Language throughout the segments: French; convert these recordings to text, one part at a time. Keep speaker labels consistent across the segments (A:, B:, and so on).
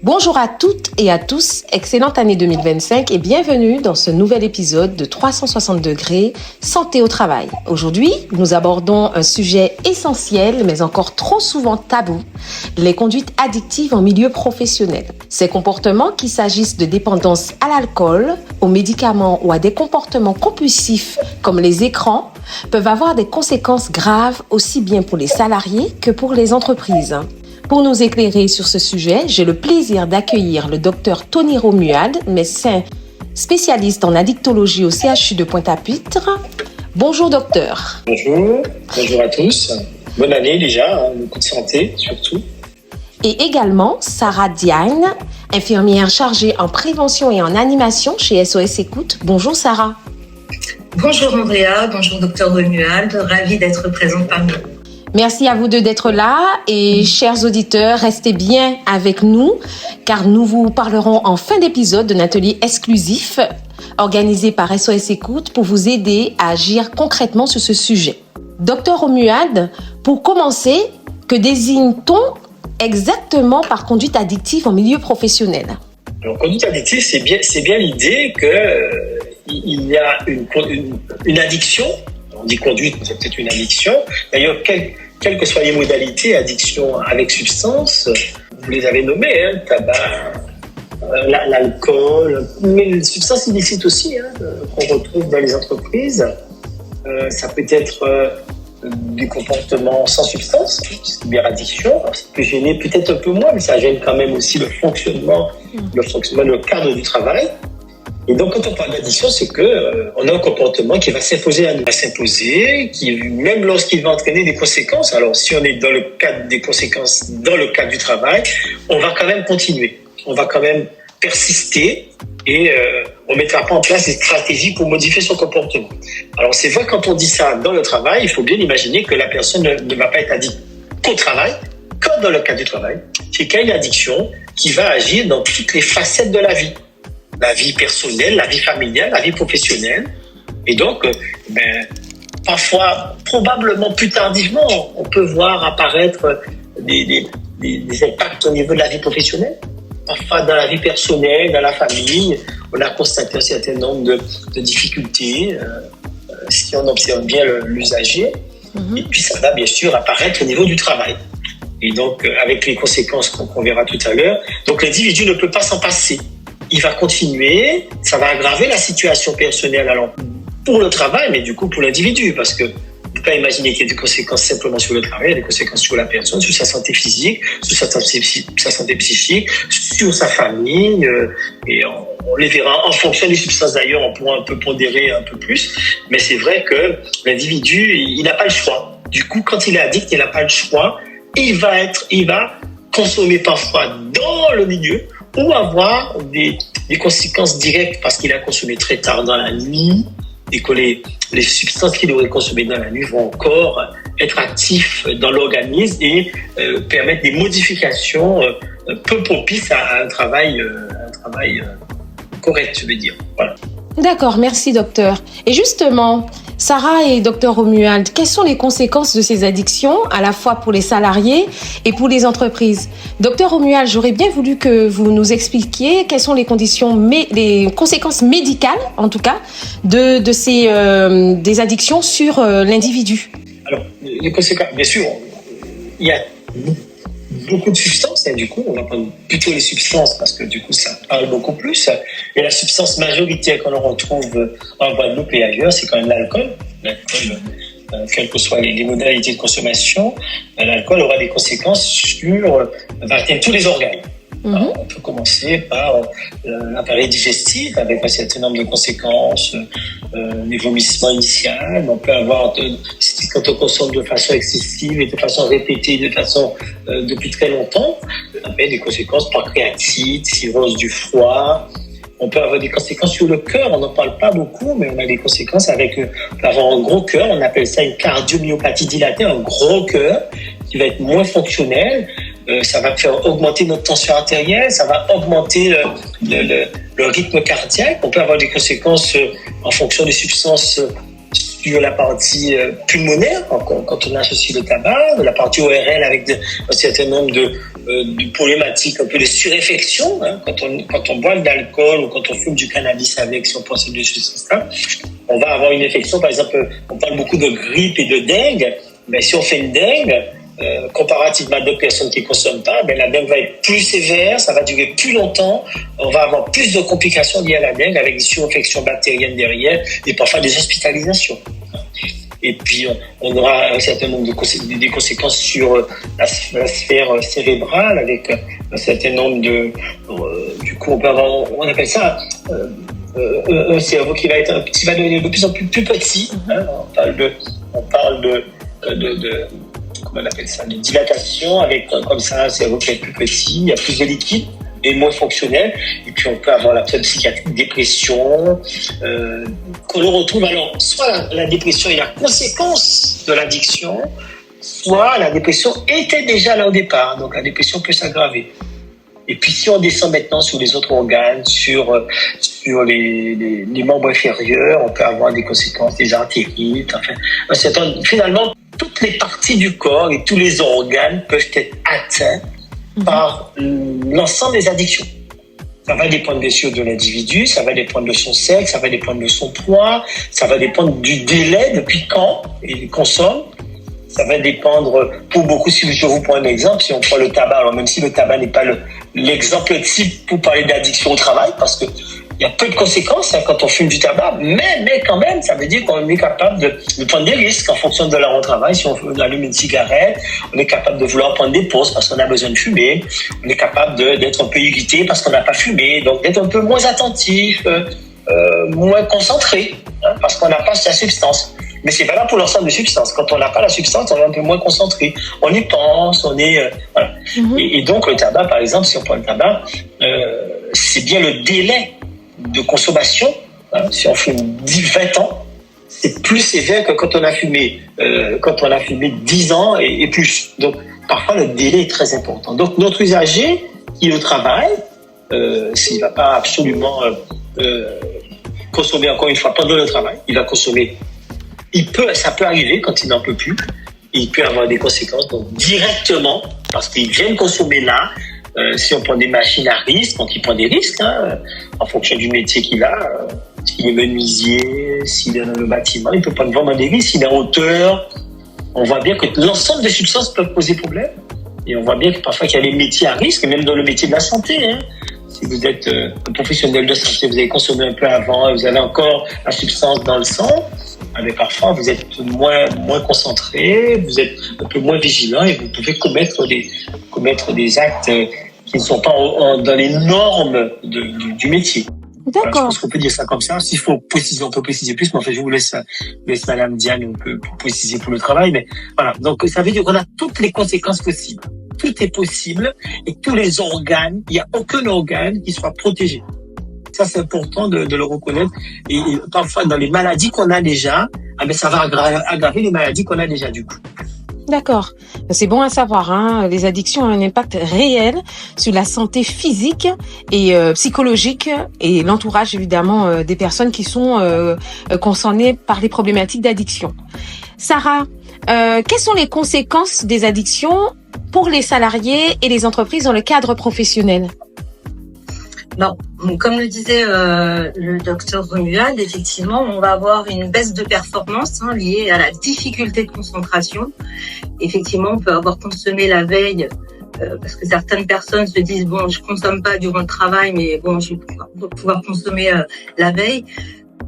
A: Bonjour à toutes et à tous, excellente année 2025 et bienvenue dans ce nouvel épisode de 360 degrés santé au travail. Aujourd'hui, nous abordons un sujet essentiel mais encore trop souvent tabou, les conduites addictives en milieu professionnel. Ces comportements, qu'il s'agisse de dépendance à l'alcool, aux médicaments ou à des comportements compulsifs comme les écrans, peuvent avoir des conséquences graves aussi bien pour les salariés que pour les entreprises. Pour nous éclairer sur ce sujet, j'ai le plaisir d'accueillir le docteur Tony Romuald, médecin spécialiste en addictologie au CHU de Pointe-à-Pitre. Bonjour docteur.
B: Bonjour à tous. Bonne année déjà, beaucoup de santé surtout.
A: Et également Sarah Diagne, infirmière chargée en prévention et en animation chez SOS Écoute. Bonjour Sarah.
C: Bonjour Andrea, bonjour docteur Romuald, ravie d'être présente parmi vous.
A: Merci à vous deux d'être là et chers auditeurs, restez bien avec nous car nous vous parlerons en fin d'épisode d'un atelier exclusif organisé par SOS Écoute pour vous aider à agir concrètement sur ce sujet. Docteur Romuald, pour commencer, que désigne-t-on exactement par conduite addictive en milieu professionnel?
B: Alors, conduite addictive, c'est bien l'idée qu'il y a une addiction. On dit conduite, c'est peut-être une addiction. D'ailleurs, quelles que soient les modalités, addiction avec substance, vous les avez nommées, tabac, l'alcool, mais les substances illicites aussi, qu'on retrouve dans les entreprises. Ça peut être des comportements sans substance, cyberaddiction. Ça peut gêner peut-être un peu moins, mais ça gêne quand même aussi le fonctionnement, le cadre du travail. Et donc, quand on parle d'addiction, c'est que on a un comportement qui va s'imposer à nous, qui même lorsqu'il va entraîner des conséquences. Alors, si on est dans le cadre des conséquences, dans le cadre du travail, on va quand même continuer, on va quand même persister et on mettra pas en place des stratégies pour modifier son comportement. Alors, c'est vrai quand on dit ça dans le travail, il faut bien imaginer que la personne ne va pas être addict qu'au travail, comme dans le cadre du travail. C'est qu'il y a une addiction qui va agir dans toutes les facettes de la vie. La vie personnelle, la vie familiale, la vie professionnelle. Et donc, parfois, probablement plus tardivement, on peut voir apparaître des impacts au niveau de la vie professionnelle. Parfois, dans la vie personnelle, dans la famille, on a constaté un certain nombre de difficultés, si on observe bien l'usager. Et puis, ça va bien sûr apparaître au niveau du travail. Et donc, avec les conséquences qu'on verra tout à l'heure, donc l'individu ne peut pas s'en passer. Il va continuer, ça va aggraver la situation personnelle alors pour le travail, mais du coup pour l'individu, parce que on ne peut pas imaginer qu'il y ait des conséquences simplement sur le travail, il y a des conséquences sur la personne, sur sa santé physique, sur sa santé psychique, sur sa famille, et on les verra en fonction des substances d'ailleurs, on pourra un peu pondérer un peu plus, mais c'est vrai que l'individu, il n'a pas le choix. Du coup, quand il est addict, il n'a pas le choix, il va consommer parfois dans le milieu, ou avoir des conséquences directes parce qu'il a consommé très tard dans la nuit et que les substances qu'il aurait consommées dans la nuit vont encore être actives dans l'organisme et permettre des modifications peu propices à un travail correct, je veux dire. Voilà.
A: D'accord, merci docteur. Et justement, Sarah et docteur Romuald, quelles sont les conséquences de ces addictions, à la fois pour les salariés et pour les entreprises? Docteur Romuald, j'aurais bien voulu que vous nous expliquiez quelles sont les conséquences médicales, en tout cas, de ces des addictions sur l'individu.
B: Alors, les conséquences, bien sûr, il y a beaucoup de substances, et du coup, on va prendre plutôt les substances parce que du coup, ça parle beaucoup plus. Et la substance majoritaire qu'on retrouve en Guadeloupe et ailleurs, c'est quand même l'alcool. L'alcool, quelles que soient les modalités de consommation, l'alcool aura des conséquences sur tous les organes. Alors, on peut commencer par l'appareil digestif avec un certain nombre de conséquences, les vomissements initiales. On peut avoir, quand on consomme de façon excessive et de façon répétée, depuis très longtemps, on a des conséquences pancréatite, cirrhose du foie. On peut avoir des conséquences sur le cœur, on n'en parle pas beaucoup, mais on a des conséquences avec avoir un gros cœur, on appelle ça une cardiomyopathie dilatée, un gros cœur qui va être moins fonctionnel. Ça va faire augmenter notre tension artérielle, ça va augmenter le rythme cardiaque. On peut avoir des conséquences en fonction des substances sur la partie pulmonaire, quand on associe le tabac, de la partie ORL avec un certain nombre de problématiques, un peu de surinfection, hein, quand on boit de l'alcool ou quand on fume du cannabis avec, si on pense à des choses comme ça, on va avoir une infection. Par exemple, on parle beaucoup de grippe et de dengue, mais si on fait une dengue, comparativement à d'autres personnes qui ne consomment pas, la dengue va être plus sévère, ça va durer plus longtemps, on va avoir plus de complications liées à la dengue avec des surinfections bactériennes derrière et parfois des hospitalisations. Et puis, on aura un certain nombre des conséquences sur la sphère cérébrale avec un certain nombre du coup, on appelle ça un cerveau qui va être va devenir de plus en plus petit. Hein, on parle de comment on appelle ça, de dilatation avec comme ça un cerveau qui est plus petit, il y a plus de liquide et moins fonctionnel. Et puis on peut avoir la psychiatrique, dépression, qu'on le retrouve. Alors, soit la dépression est la conséquence de l'addiction, soit la dépression était déjà là au départ. Donc la dépression peut s'aggraver. Et puis si on descend maintenant sur les autres organes, sur les membres inférieurs, on peut avoir des conséquences, des artérites, enfin, finalement, toutes les parties du corps et tous les organes peuvent être atteints par l'ensemble des addictions. Ça va dépendre bien sûr de l'individu, ça va dépendre de son sexe, ça va dépendre de son poids, ça va dépendre du délai, depuis quand il consomme. Ça va dépendre, pour beaucoup, si je vous prends un exemple, si on prend le tabac, alors même si le tabac n'est pas l'exemple type pour parler d'addiction au travail, parce que il y a peu de conséquences quand on fume du tabac, mais quand même, ça veut dire qu'on est capable de prendre des risques en fonction de l'heure au travail. Si on allume une cigarette, on est capable de vouloir prendre des pauses parce qu'on a besoin de fumer. On est capable d'être un peu irrité parce qu'on n'a pas fumé, donc d'être un peu moins attentif, moins concentré, hein, parce qu'on n'a pas sa substance. Mais c'est valable pour l'ensemble des substances. Quand on n'a pas la substance, on est un peu moins concentré. On y pense, on est... voilà. Et donc, le tabac, par exemple, si on prend le tabac, c'est bien le délai de consommation. Hein, si on fume 20 ans, c'est plus sévère que quand on a fumé 10 ans et plus. Donc, parfois, le délai est très important. Donc, notre usager qui est au travail, s'il ne va pas absolument consommer, encore une fois, pendant le travail, il va consommer. Ça peut arriver quand il n'en peut plus. Il peut avoir des conséquences donc directement parce qu'il vient de consommer là. Si on prend des machines à risque, donc il prend des risques hein, en fonction du métier qu'il a. S'il est menuisier, s'il est dans le bâtiment, il peut prendre vraiment des risques. S'il est en hauteur, on voit bien que l'ensemble des substances peuvent poser problème. Et on voit bien que parfois qu'il y a des métiers à risque, même dans le métier de la santé. Hein. Si vous êtes un professionnel de santé, vous avez consommé un peu avant, vous avez encore la substance dans le sang. Mais parfois, vous êtes moins concentré, vous êtes un peu moins vigilant et vous pouvez commettre des actes qui ne sont pas dans les normes du métier.
A: D'accord.
B: Voilà, je pense qu'on peut dire ça comme ça. S'il faut préciser, on peut préciser plus, mais enfin, je vous laisse Madame Diane un peu préciser pour le travail. Mais voilà. Donc, ça veut dire qu'on a toutes les conséquences possibles. Tout est possible et tous les organes, il n'y a aucun organe qui soit protégé. Ça, c'est important de le reconnaître. Et parfois, dans les maladies qu'on a déjà, ça va aggraver les maladies qu'on a déjà, du coup.
A: D'accord. C'est bon à savoir. Hein. Les addictions ont un impact réel sur la santé physique et psychologique et l'entourage, évidemment, des personnes qui sont concernées par les problématiques d'addiction. Sarah, quelles sont les conséquences des addictions pour les salariés et les entreprises dans le cadre professionnel?
C: Non, comme le disait le docteur Romuald, effectivement, on va avoir une baisse de performance liée à la difficulté de concentration. Effectivement, on peut avoir consommé la veille, parce que certaines personnes se disent bon, je consomme pas durant le travail, mais bon, je vais pouvoir consommer la veille.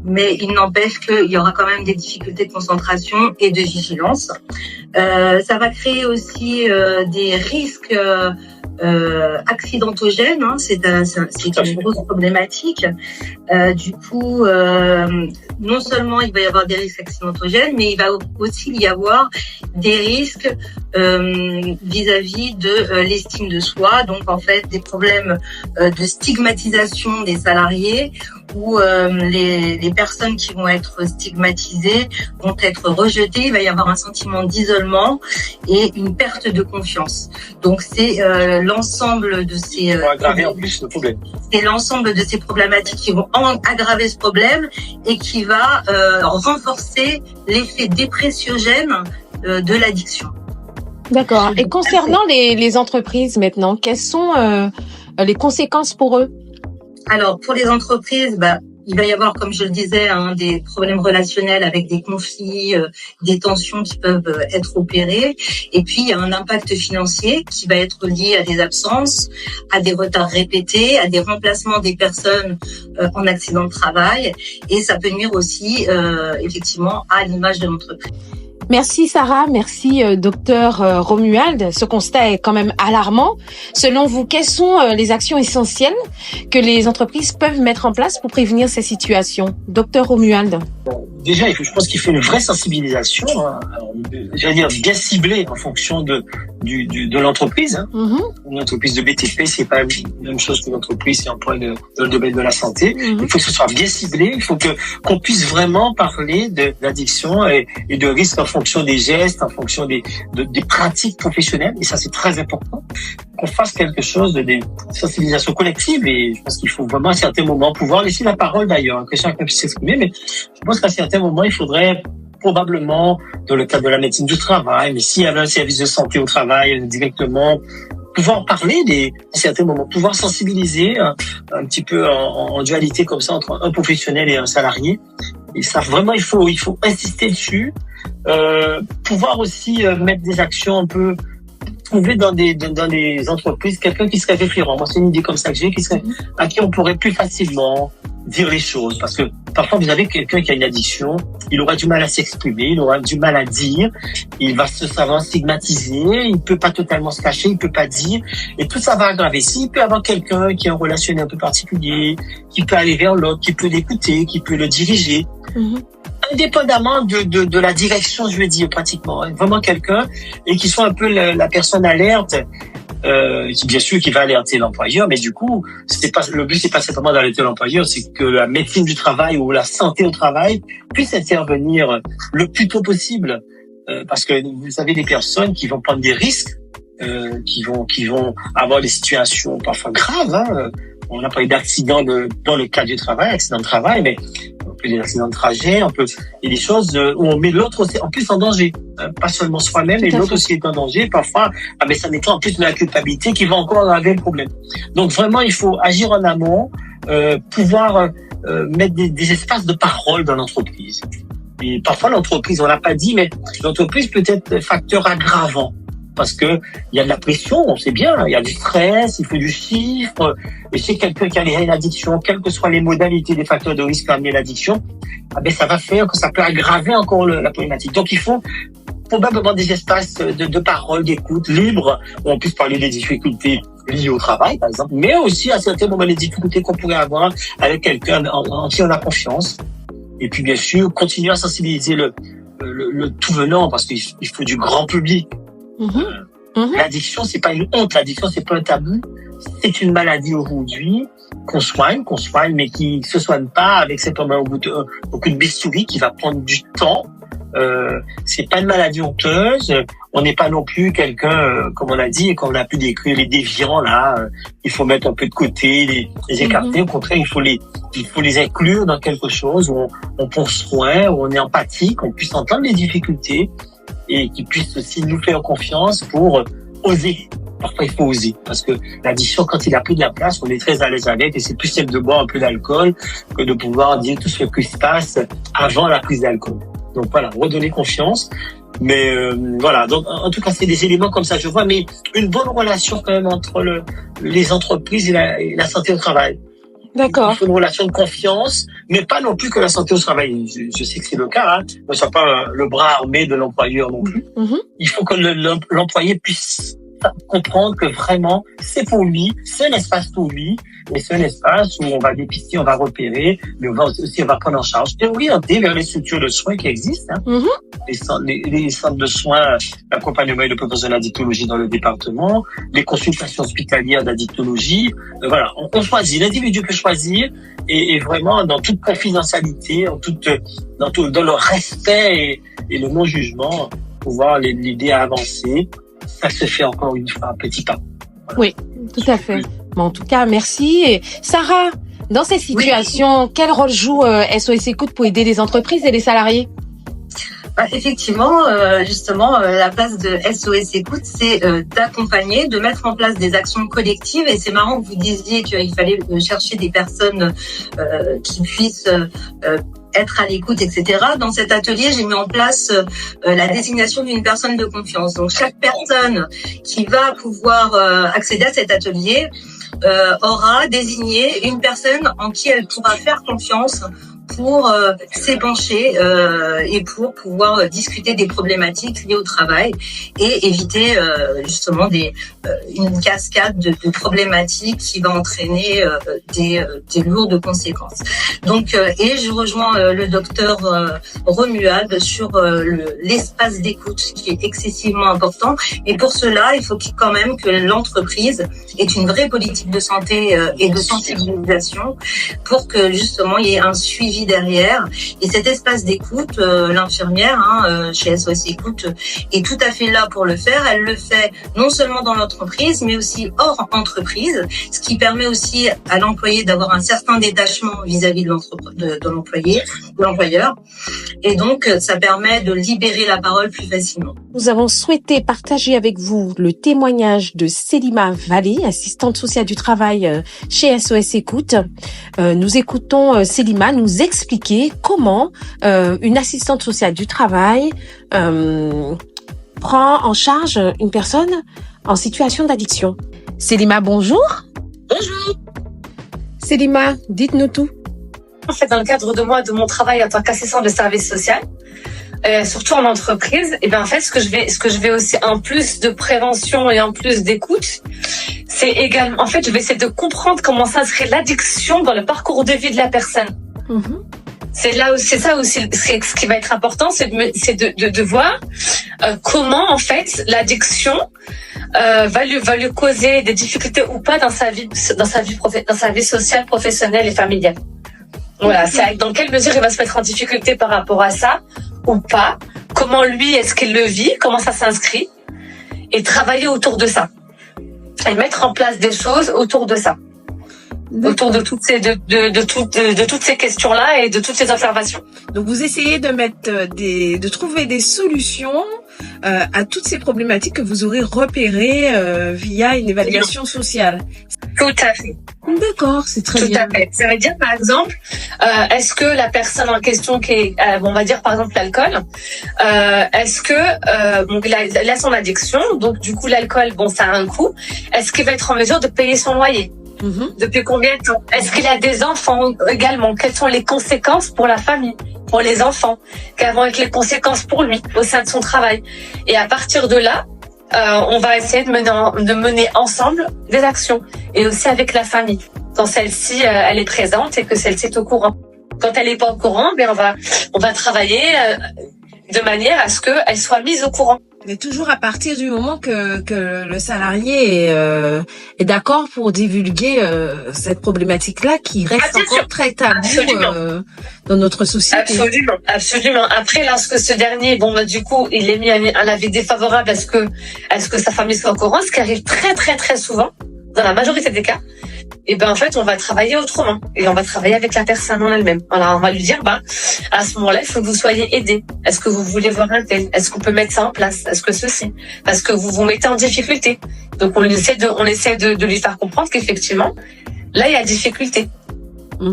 C: Mais il n'empêche qu'il y aura quand même des difficultés de concentration et de vigilance. Ça va créer aussi des risques accidentogènes, hein, c'est une grosse problématique. Du coup, non seulement il va y avoir des risques accidentogènes, mais il va aussi y avoir des risques vis-à-vis de l'estime de soi. Donc en fait, des problèmes de stigmatisation des salariés où les personnes qui vont être stigmatisées vont être rejetées. Il va y avoir un sentiment d'isolement et une perte de confiance. Donc c'est l'ensemble de ces
B: aggraver en plus le problème.
C: C'est l'ensemble de ces problématiques qui vont aggraver ce problème et qui va renforcer l'effet dépressiogène de l'addiction.
A: D'accord. Et concernant les entreprises maintenant, quelles sont les conséquences pour eux?
C: Alors, pour les entreprises, il va y avoir, comme je le disais, des problèmes relationnels avec des conflits, des tensions qui peuvent être opérées. Et puis, il y a un impact financier qui va être lié à des absences, à des retards répétés, à des remplacements des personnes en accident de travail. Et ça peut nuire aussi, effectivement, à l'image de l'entreprise.
A: Merci Sarah, merci docteur Romuald. Ce constat est quand même alarmant. Selon vous, quelles sont les actions essentielles que les entreprises peuvent mettre en place pour prévenir ces situations? Docteur Romuald.
B: Déjà, je pense qu'il faut une vraie sensibilisation, alors, j'allais dire bien ciblée en fonction de l'entreprise. Une entreprise de BTP, c'est pas la même chose que l'entreprise qui emploie dans le domaine de la santé. Il faut que ce soit bien ciblé. Il faut qu'on puisse vraiment parler de l'addiction et de risques en fonction des gestes, en fonction des pratiques professionnelles. Et ça, c'est très important. Qu'on fasse quelque chose de sensibilisation collective. Et je pense qu'il faut vraiment à certains moments pouvoir laisser la parole d'ailleurs, que chacun puisse s'exprimer. Mais je pense qu'à certains moments, il faudrait probablement, dans le cadre de la médecine du travail, mais s'il y avait un service de santé au travail directement, pouvoir parler à certains moments, pouvoir sensibiliser un petit peu en dualité comme ça entre un professionnel et un salarié. Et ça, vraiment, il faut insister dessus. Pouvoir aussi mettre des actions un peu, trouver dans des entreprises quelqu'un qui serait référent. Moi, c'est une idée comme ça que j'ai, à qui on pourrait plus facilement dire les choses. Parce que parfois, vous avez quelqu'un qui a une addiction, il aura du mal à s'exprimer, il aura du mal à dire, il va se savoir stigmatiser, il peut pas totalement se cacher, il peut pas dire, et tout ça va aggraver. S'il peut avoir quelqu'un qui a un relationnel un peu particulier, qui peut aller vers l'autre, qui peut l'écouter, qui peut le diriger, indépendamment de la direction, je veux dire, pratiquement. Vraiment quelqu'un, et qui soit un peu la personne alerte, bien sûr qui va alerter l'employeur, mais du coup, le but c'est pas simplement d'alerter l'employeur, c'est que la médecine du travail ou la santé au travail puisse intervenir le plus tôt possible, parce que vous avez des personnes qui vont prendre des risques, qui vont avoir des situations parfois graves. On a parlé d'accidents dans le cadre du travail, accidents de travail, mais on peut des accidents de trajet, il y a des choses où on met l'autre aussi en plus en danger, pas seulement soi-même, mais l'autre aussi est en danger. Parfois, mais ça mettra en plus de la culpabilité qui va encore aggraver le problème. Donc vraiment, il faut agir en amont, pouvoir mettre des espaces de parole dans l'entreprise. Et parfois, l'entreprise, on l'a pas dit, mais l'entreprise peut être facteur aggravant. Parce que il y a de la pression, on sait bien, il y a du stress, il faut du chiffre. Et c'est quelqu'un qui a une addiction, quelles que soient les modalités des facteurs de risque à amener l'addiction, ça va faire que ça peut aggraver encore la problématique. Donc il faut probablement des espaces de parole, d'écoute libre, où on puisse parler des difficultés liées au travail, par exemple, mais aussi à certains moments les difficultés qu'on pourrait avoir avec quelqu'un en qui on a confiance. Et puis bien sûr, continuer à sensibiliser le tout venant, parce qu'il faut du grand public. L'addiction, c'est pas une honte, l'addiction, c'est pas un tabou. C'est une maladie aujourd'hui qu'on soigne, mais qui se soigne pas avec simplement beaucoup de bistouri qui va prendre du temps. C'est pas une maladie honteuse. On n'est pas non plus quelqu'un, comme on a dit, et comme on a pu décrire les déviants là. Il faut mettre un peu de côté, les écarter. Au contraire, il faut les inclure dans quelque chose où on prend soin, où on est empathique, qu'on puisse entendre les difficultés et qui puisse aussi nous faire confiance pour oser. Parfois, il faut oser, parce que l'addiction, quand il a pris de la place, on est très à l'aise avec, et c'est plus simple de boire un peu d'alcool que de pouvoir dire tout ce qui se passe avant la prise d'alcool. Donc voilà, redonner confiance. Mais voilà, donc en tout cas, c'est des éléments comme ça, je vois, mais une bonne relation quand même entre les entreprises et la santé au travail.
A: D'accord.
B: Il faut une relation de confiance, mais pas non plus que la santé au travail. Je sais que c'est le cas, ne soit pas le bras armé de l'employeur non plus. Il faut que l'employé puisse comprendre que vraiment, c'est pour lui, c'est un espace pour lui, mais c'est un espace où on va dépister, on va repérer, mais on va prendre en charge et orienter vers les structures de soins qui existent. Les centres de soins, l'accompagnement et le prévention de l'addictologie dans le département, les consultations hospitalières d'addictologie. Voilà, on choisit, l'individu peut choisir et vraiment dans toute confidentialité, dans le respect et le non-jugement, pouvoir l'aider à avancer. Ça se fait encore une fois, petit pas. Voilà.
A: Oui, tout à fait. Bon, en tout cas, merci. Et Sarah, dans ces situations, quel rôle joue SOS Écoute pour aider les entreprises et les salariés?
C: Effectivement, justement, la place de SOS Écoute, c'est d'accompagner, de mettre en place des actions collectives. Et c'est marrant que vous disiez qu'il fallait chercher des personnes qui puissent être à l'écoute, etc. Dans cet atelier, j'ai mis en place la désignation d'une personne de confiance. Donc, chaque personne qui va pouvoir accéder à cet atelier aura désigné une personne en qui elle pourra faire confiance pour s'épancher et pour pouvoir discuter des problématiques liées au travail et éviter justement une cascade de problématiques qui va entraîner des lourdes conséquences. Donc, et je rejoins le docteur Romuald sur l'espace d'écoute qui est excessivement important. Et pour cela, il faut quand même que l'entreprise ait une vraie politique de santé et de sensibilisation pour que justement il y ait un suivi derrière. Et cet espace d'écoute, l'infirmière chez SOS Écoute est tout à fait là pour le faire. Elle le fait non seulement dans l'entreprise, mais aussi hors entreprise, ce qui permet aussi à l'employé d'avoir un certain détachement vis-à-vis de l'employé, de l'employeur. Et donc, ça permet de libérer la parole plus facilement.
A: Nous avons souhaité partager avec vous le témoignage de Selima Vallée, assistante sociale du travail chez SOS Écoute. Nous écoutons Selima nous expliquer comment une assistante sociale du travail prend en charge une personne en situation d'addiction. Selima, bonjour.
D: Bonjour.
A: Selima, dites-nous tout.
D: En fait, dans le cadre de mon travail en tant qu'assistante de service social, surtout en entreprise, et bien en fait, ce que je vais aussi en plus de prévention et en plus d'écoute, c'est également, en fait, je vais essayer de comprendre comment s'inscrit l'addiction dans le parcours de vie de la personne. C'est ça aussi ce qui va être important, c'est de voir comment en fait l'addiction va lui causer des difficultés ou pas dans sa vie sociale, professionnelle et familiale. Voilà, c'est dans quelle mesure il va se mettre en difficulté par rapport à ça ou pas. Comment lui est-ce qu'il le vit, comment ça s'inscrit et travailler autour de ça et mettre en place des choses autour de ça. Autour de toutes ces questions-là et de toutes ces observations.
A: Donc vous essayez de de trouver des solutions à toutes ces problématiques que vous aurez repérées via une évaluation sociale.
D: Tout à fait.
A: D'accord, c'est très bien.
D: Tout à fait. Ça veut dire par exemple, est-ce que la personne en question qui est, on va dire par exemple l'alcool, est-ce que donc il a son addiction, donc du coup l'alcool, bon ça a un coût. Est-ce qu'il va être en mesure de payer son loyer? Depuis combien de temps? Est-ce qu'il a des enfants également? Quelles sont les conséquences pour la famille, pour les enfants? Quelles vont être les conséquences pour lui au sein de son travail? Et à partir de là, on va essayer de mener ensemble des actions et aussi avec la famille. Quand celle-ci elle est présente et que celle-ci est au courant. Quand elle n'est pas au courant, bien on va travailler de manière à ce qu'elle soit mise au courant.
A: Mais toujours à partir du moment que le salarié est d'accord pour divulguer cette problématique-là qui reste encore très tabou dans notre société.
D: Absolument. Après, lorsque ce dernier, du coup, il est mis à un avis défavorable, est-ce que sa famille soit au courant, ce qui arrive très très très souvent, dans la majorité des cas. Et en fait, on va travailler autrement. Et on va travailler avec la personne en elle-même. Alors, on va lui dire, à ce moment-là, il faut que vous soyez aidés. Est-ce que vous voulez voir un tel? Est-ce qu'on peut mettre ça en place? Est-ce que ceci? Parce que vous vous mettez en difficulté. Donc, on essaie de lui faire comprendre qu'effectivement, là, il y a difficulté.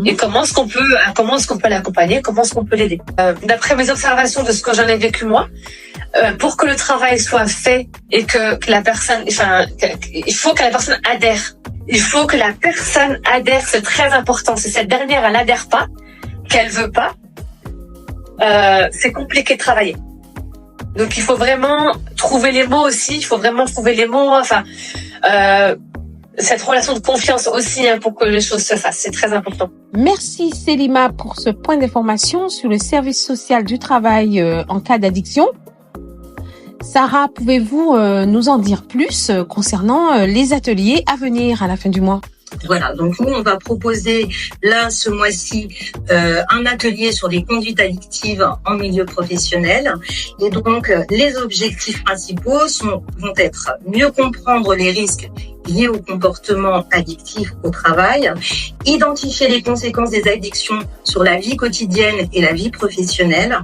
D: Et comment est-ce qu'on peut l'accompagner? Comment est-ce qu'on peut l'aider? D'après mes observations de ce que j'en ai vécu moi, pour que le travail soit fait et que la personne, il faut que la personne adhère. Il faut que la personne adhère, c'est très important. Si cette dernière, elle n'adhère pas, qu'elle veut pas, c'est compliqué de travailler. Donc il faut vraiment trouver les mots aussi. Il faut vraiment trouver les mots. Enfin, cette relation de confiance aussi pour que les choses se fassent. C'est très important.
A: Merci Selima pour ce point d'information sur le service social du travail en cas d'addiction. Sarah, pouvez-vous nous en dire plus concernant les ateliers à venir à la fin du mois?
C: Voilà, donc nous, on va proposer là, ce mois-ci, un atelier sur les conduites addictives en milieu professionnel. Et donc, les objectifs principaux vont être mieux comprendre les risques liés au comportement addictif au travail, identifier les conséquences des addictions sur la vie quotidienne et la vie professionnelle,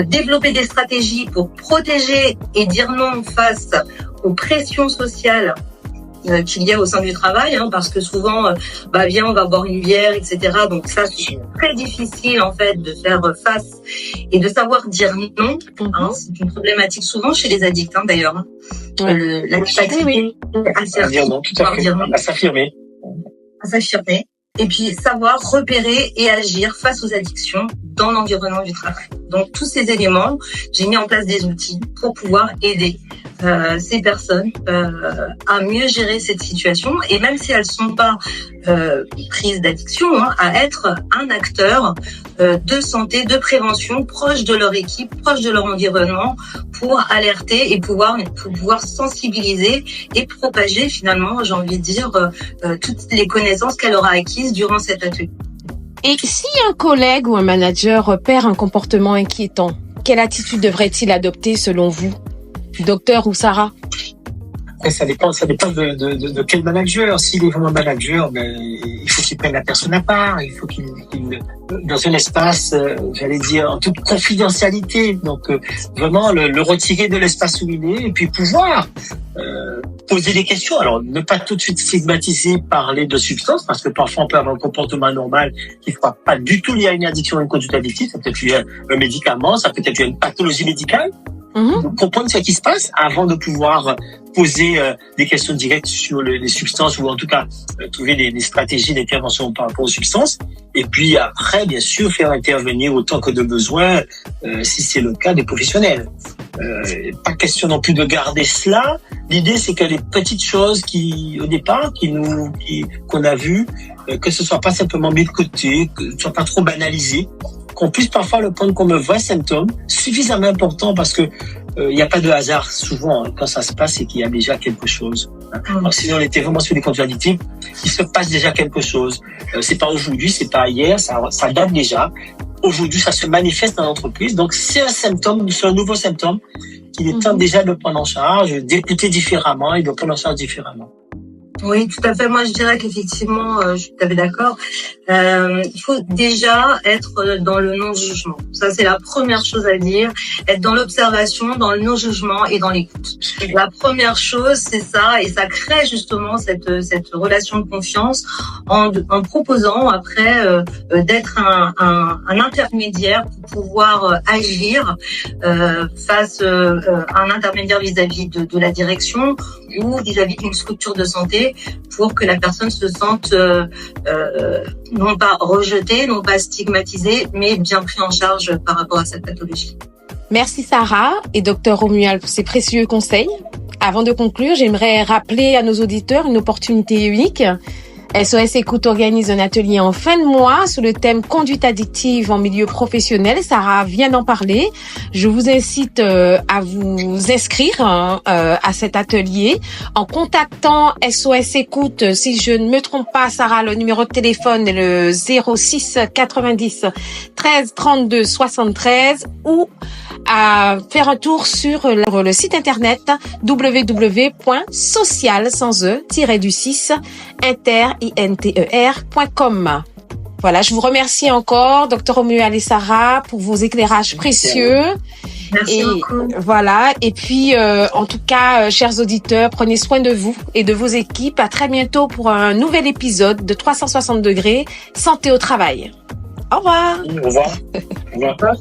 C: développer des stratégies pour protéger et dire non face aux pressions sociales qu'il y a au sein du travail, parce que souvent, viens, on va boire une bière, etc. Donc ça, c'est très difficile en fait de faire face et de savoir dire non. C'est une problématique souvent chez les addicts, d'ailleurs. La capacité
B: à dire non, tout à fait, à s'affirmer. Et puis savoir repérer et agir face aux addictions dans l'environnement du travail. Donc tous ces éléments, j'ai mis en place des outils pour pouvoir aider ces personnes à mieux gérer cette situation, et même si elles sont pas prises d'addiction, à être un acteur de santé, de prévention, proche de leur équipe, proche de leur environnement, pour alerter et pouvoir sensibiliser et propager finalement, j'ai envie de dire, toutes les connaissances qu'elle aura acquises durant cet atelier.
A: Et si un collègue ou un manager repère un comportement inquiétant, quelle attitude devrait-il adopter selon vous, docteur ou Sarah?
B: Après, ça dépend de quel manager. S'il est vraiment manager, il faut qu'il prenne la personne à part. Il faut qu'il dans un espace, j'allais dire, en toute confidentialité. Donc, vraiment le retirer de l'espace où il est, et puis pouvoir poser des questions. Alors, ne pas tout de suite stigmatiser, parler de substance, parce que parfois on peut avoir un comportement normal qui ne soit pas du tout lié à une addiction, à une conduite addictive. Ça peut être lié à un médicament, ça peut être lié à une pathologie médicale. Comprendre ce qui se passe avant de pouvoir poser des questions directes sur les substances, ou en tout cas trouver des stratégies d'intervention par rapport aux substances. Et puis après, bien sûr, faire intervenir autant que de besoin, si c'est le cas, des professionnels. Pas question non plus de garder cela. L'idée, c'est que les petites choses au départ, qu'on a vues, que ce soit pas simplement mis de côté, que ce soit pas trop banalisé, qu'on puisse parfois le prendre comme un vrai symptôme, suffisamment important, parce que il n'y a pas de hasard souvent quand ça se passe, et qu'il y a déjà quelque chose. Alors, sinon, on était vraiment sur des conduites addictives, il se passe déjà quelque chose. C'est pas aujourd'hui, c'est pas hier, ça date déjà. Aujourd'hui, ça se manifeste dans l'entreprise, donc c'est un symptôme, c'est un nouveau symptôme qu'il est temps déjà de prendre en charge, d'écouter différemment et de prendre en charge différemment.
C: Oui, tout à fait. Moi, je dirais qu'effectivement, je suis tout à fait d'accord. Il faut déjà être dans le non-jugement. Ça, c'est la première chose à dire. Être dans l'observation, dans le non-jugement et dans l'écoute. La première chose, c'est ça, et ça crée justement cette relation de confiance en proposant après d'être un intermédiaire pour pouvoir agir face à un intermédiaire vis-à-vis de la direction ou vis-à-vis d'une structure de santé, pour que la personne se sente non pas rejetée, non pas stigmatisée, mais bien pris en charge par rapport à cette pathologie.
A: Merci Sarah et Dr Romuald pour ces précieux conseils. Avant de conclure, j'aimerais rappeler à nos auditeurs une opportunité unique. SOS Écoute organise un atelier en fin de mois sur le thème conduite addictive en milieu professionnel. Sarah vient d'en parler. Je vous incite à vous inscrire à cet atelier en contactant SOS Écoute. Si je ne me trompe pas, Sarah, le numéro de téléphone est le 06 90 13 32 73, ou à faire un tour sur le site internet www.social-inter.com. Voilà, je vous remercie encore, Dr Romuald et Sarah, pour vos éclairages précieux.
C: Merci beaucoup.
A: Voilà, et puis en tout cas, chers auditeurs, prenez soin de vous et de vos équipes. À très bientôt pour un nouvel épisode de 360 degrés Santé au travail. Au revoir.
B: Au revoir. Au revoir.